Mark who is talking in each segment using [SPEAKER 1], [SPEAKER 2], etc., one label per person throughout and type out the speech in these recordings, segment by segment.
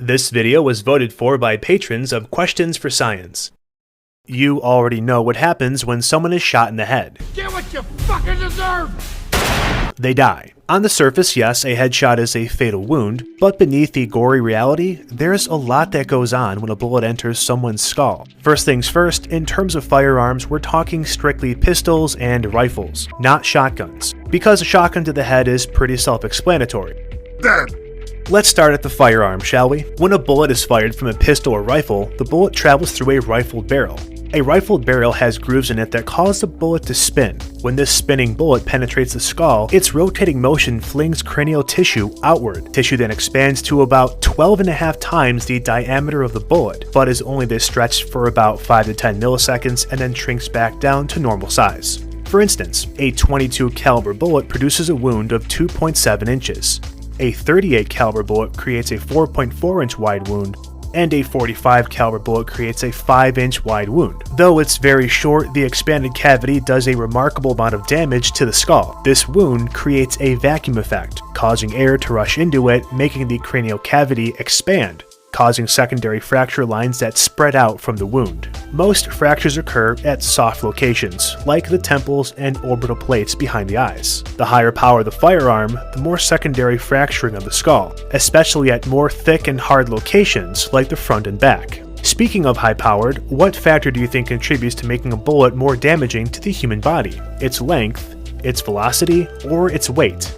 [SPEAKER 1] This video was voted for by patrons of Questions for Science. You already know what happens when someone is shot in the head.
[SPEAKER 2] Get what you fucking deserve!
[SPEAKER 1] They die. On the surface, yes, a headshot is a fatal wound, but beneath the gory reality, there's a lot that goes on when a bullet enters someone's skull. First things first, in terms of firearms, we're talking strictly pistols and rifles, not shotguns, because a shotgun to the head is pretty self-explanatory. Let's start at the firearm, shall we? When a bullet is fired from a pistol or rifle, the bullet travels through a rifled barrel. A rifled barrel has grooves in it that cause the bullet to spin. When this spinning bullet penetrates the skull, its rotating motion flings cranial tissue outward. Tissue then expands to about 12.5 times the diameter of the bullet, but is only this stretched for about 5 to 10 milliseconds and then shrinks back down to normal size. For instance, a .22 caliber bullet produces a wound of 2.7 inches. A .38 caliber bullet creates a 4.4 inch wide wound, and a .45 caliber bullet creates a 5 inch wide wound. Though it's very short, the expanded cavity does a remarkable amount of damage to the skull. This wound creates a vacuum effect, causing air to rush into it, making the cranial cavity expand, causing secondary fracture lines that spread out from the wound. Most fractures occur at soft locations, like the temples and orbital plates behind the eyes. The higher power the firearm, the more secondary fracturing of the skull, especially at more thick and hard locations like the front and back. Speaking of high-powered, what factor do you think contributes to making a bullet more damaging to the human body? Its length, its velocity, or its weight?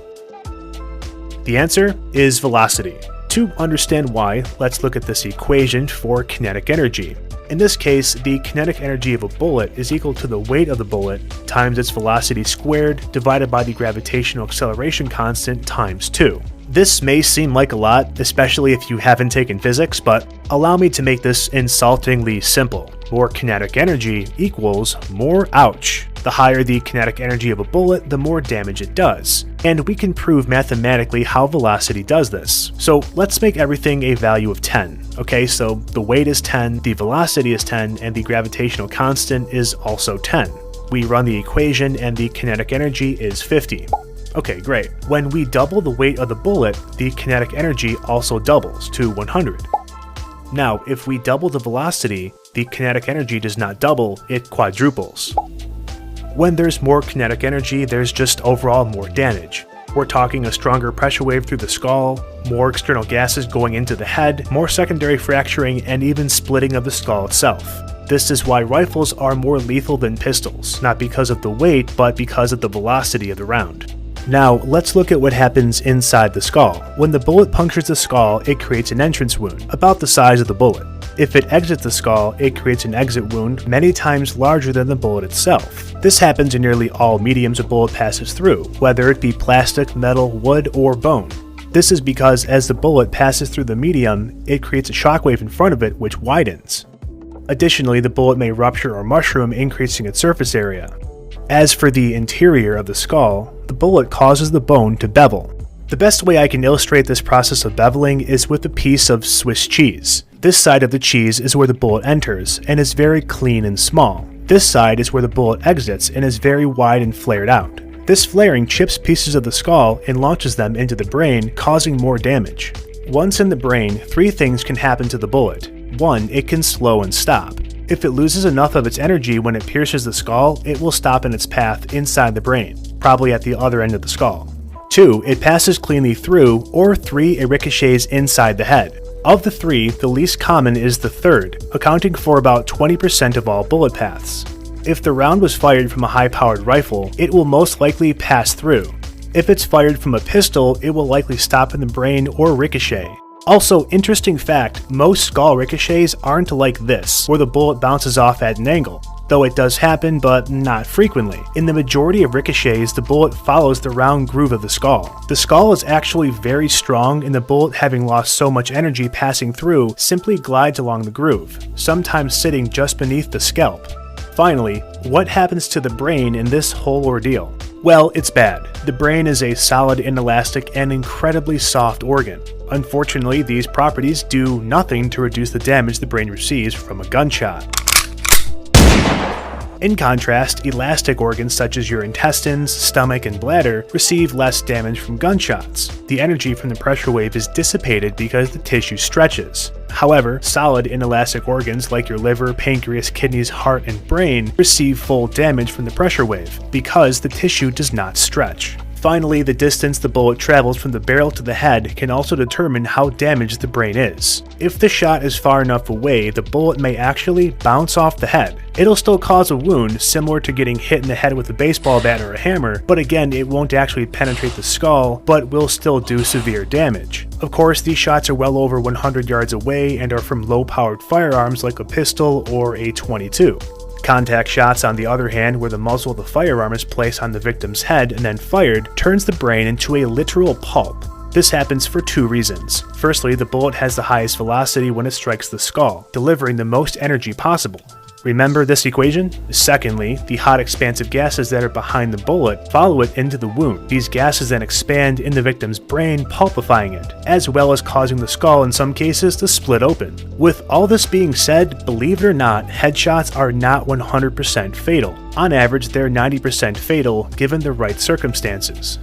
[SPEAKER 1] The answer is velocity. To understand why, let's look at this equation for kinetic energy. In this case, the kinetic energy of a bullet is equal to the weight of the bullet times its velocity squared divided by the gravitational acceleration constant times 2. This may seem like a lot, especially if you haven't taken physics, but allow me to make this insultingly simple. More kinetic energy equals more ouch. The higher the kinetic energy of a bullet, the more damage it does. And we can prove mathematically how velocity does this. So let's make everything a value of 10. Okay, so the weight is 10, the velocity is 10, and the gravitational constant is also 10. We run the equation and the kinetic energy is 50. Okay, great. When we double the weight of the bullet, the kinetic energy also doubles to 100. Now, if we double the velocity, the kinetic energy does not double, it quadruples. When there's more kinetic energy, there's just overall more damage. We're talking a stronger pressure wave through the skull, more external gases going into the head, more secondary fracturing, and even splitting of the skull itself. This is why rifles are more lethal than pistols, not because of the weight, but because of the velocity of the round. Now, let's look at what happens inside the skull. When the bullet punctures the skull, it creates an entrance wound, about the size of the bullet. If it exits the skull, it creates an exit wound many times larger than the bullet itself. This happens in nearly all mediums a bullet passes through, whether it be plastic, metal, wood, or bone. This is because as the bullet passes through the medium, it creates a shockwave in front of it which widens. Additionally, the bullet may rupture or mushroom, increasing its surface area. As for the interior of the skull, the bullet causes the bone to bevel. The best way I can illustrate this process of beveling is with a piece of Swiss cheese. This side of the cheese is where the bullet enters and is very clean and small. This side is where the bullet exits and is very wide and flared out. This flaring chips pieces of the skull and launches them into the brain, causing more damage. Once in the brain, 3 things can happen to the bullet. 1, it can slow and stop. If it loses enough of its energy when it pierces the skull, it will stop in its path inside the brain, probably at the other end of the skull. 2, it passes cleanly through, or 3, it ricochets inside the head. Of the 3, the least common is the third, accounting for about 20% of all bullet paths. If the round was fired from a high-powered rifle, it will most likely pass through. If it's fired from a pistol, it will likely stop in the brain or ricochet. Also, interesting fact, most skull ricochets aren't like this, where the bullet bounces off at an angle. Though it does happen, but not frequently. In the majority of ricochets, the bullet follows the round groove of the skull. The skull is actually very strong, and the bullet, having lost so much energy passing through, simply glides along the groove, sometimes sitting just beneath the scalp. Finally, what happens to the brain in this whole ordeal? Well, it's bad. The brain is a solid, inelastic, and incredibly soft organ. Unfortunately, these properties do nothing to reduce the damage the brain receives from a gunshot. In contrast, elastic organs such as your intestines, stomach, and bladder receive less damage from gunshots. The energy from the pressure wave is dissipated because the tissue stretches. However, solid inelastic organs like your liver, pancreas, kidneys, heart, and brain receive full damage from the pressure wave because the tissue does not stretch. Finally, the distance the bullet travels from the barrel to the head can also determine how damaged the brain is. If the shot is far enough away, the bullet may actually bounce off the head. It'll still cause a wound, similar to getting hit in the head with a baseball bat or a hammer, but again, it won't actually penetrate the skull, but will still do severe damage. Of course, these shots are well over 100 yards away and are from low-powered firearms like a pistol or a .22. Contact shots, on the other hand, where the muzzle of the firearm is placed on the victim's head and then fired, turns the brain into a literal pulp. This happens for two reasons. Firstly, the bullet has the highest velocity when it strikes the skull, delivering the most energy possible. Remember this equation? Secondly, the hot expansive gases that are behind the bullet follow it into the wound. These gases then expand in the victim's brain, pulpifying it, as well as causing the skull in some cases to split open. With all this being said, believe it or not, headshots are not 100% fatal. On average, they're 90% fatal given the right circumstances.